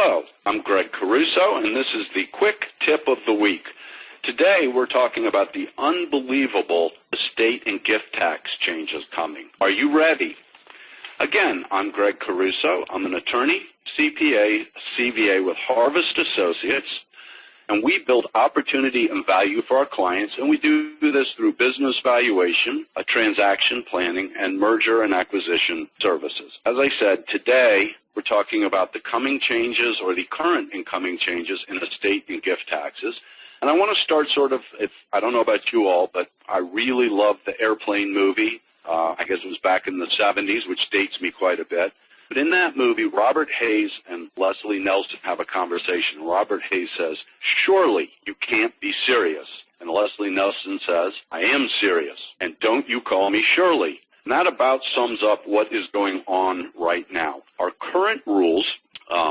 Hello, I'm Greg Caruso, and this is the Quick Tip of the Week. Today, we're talking about the unbelievable estate and gift tax changes coming. Are you ready? Again, I'm Greg Caruso. I'm an attorney, CPA, CVA with Harvest Associates, and we build opportunity and value for our clients, and we do this through business valuation, transaction planning, and merger and acquisition services. As I said, today, we're talking about the coming changes or the current incoming changes in estate and gift taxes. And I want to start I don't know about you all, but I really love the Airplane movie. I guess it was back in the 70s, which dates me quite a bit. But in that movie, Robert Hayes and Leslie Nelson have a conversation. Robert Hayes says, "Surely you can't be serious." And Leslie Nelson says, "I am serious, and don't you call me Shirley." And that about sums up what is going on right now. Our current rules,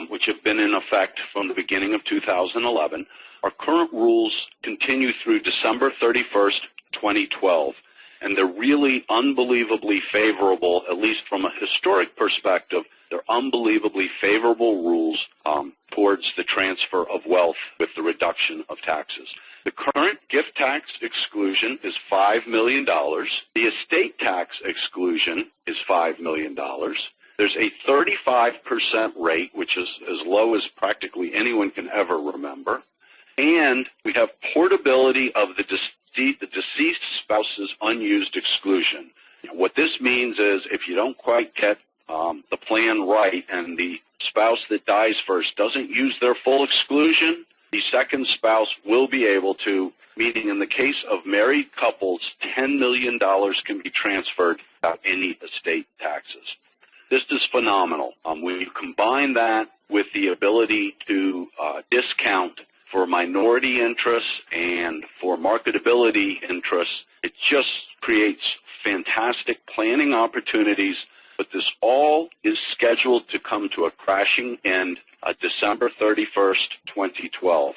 which have been in effect from the beginning of 2011, our current rules continue through December 31st, 2012. And they're really unbelievably favorable, at least from a historic perspective. They're unbelievably favorable rules towards the transfer of wealth with the reduction of taxes. The current gift tax exclusion is $5 million. The estate tax exclusion is $5 million. There's a 35% rate, which is as low as practically anyone can ever remember. And we have portability of the deceased spouse's unused exclusion. What this means is if you don't quite get the plan right and the spouse that dies first doesn't use their full exclusion, the second spouse will be able to, meaning in the case of married couples, $10 million can be transferred without any estate taxes. This is phenomenal. When you combine that with the ability to discount for minority interests and for marketability interests, it just creates fantastic planning opportunities. But this all is scheduled to come to a crashing end December 31st, 2012.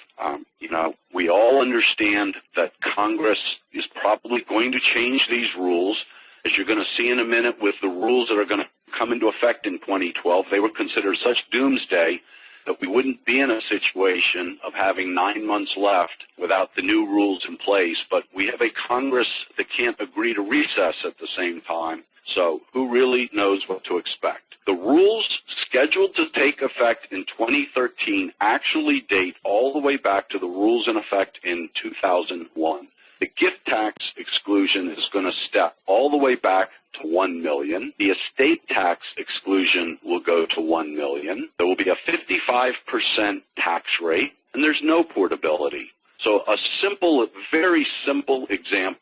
We all understand that Congress is probably going to change these rules. As you're going to see in a minute with the rules that are going to come into effect in 2012, they were considered such doomsday that we wouldn't be in a situation of having 9 months left without the new rules in place. But we have a Congress that can't agree to recess at the same time. So who really knows what to expect? The rules scheduled to take effect in 2013 actually date all the way back to the rules in effect in 2001. The gift tax exclusion is going to step all the way back to $1 million. The estate tax exclusion will go to $1 million. There will be a 55% tax rate, and there's no portability. So a very simple example,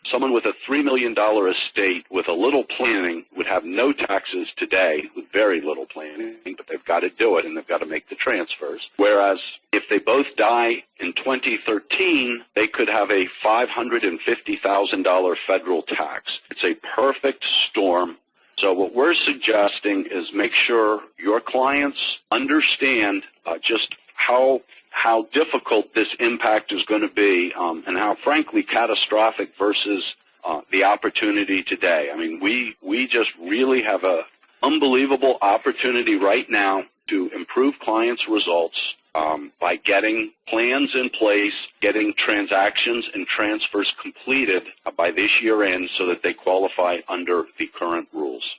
someone with a $3 million estate with a little planning would have no taxes today with very little planning, but they've got to do it and they've got to make the transfers. Whereas if they both die in 2013, they could have a $550,000 federal tax. It's a perfect storm. So what we're suggesting is make sure your clients understand just how difficult this impact is going to be and how, frankly, catastrophic versus the opportunity today. I mean, we just really have an unbelievable opportunity right now to improve clients' results by getting plans in place, getting transactions and transfers completed by this year end so that they qualify under the current rules.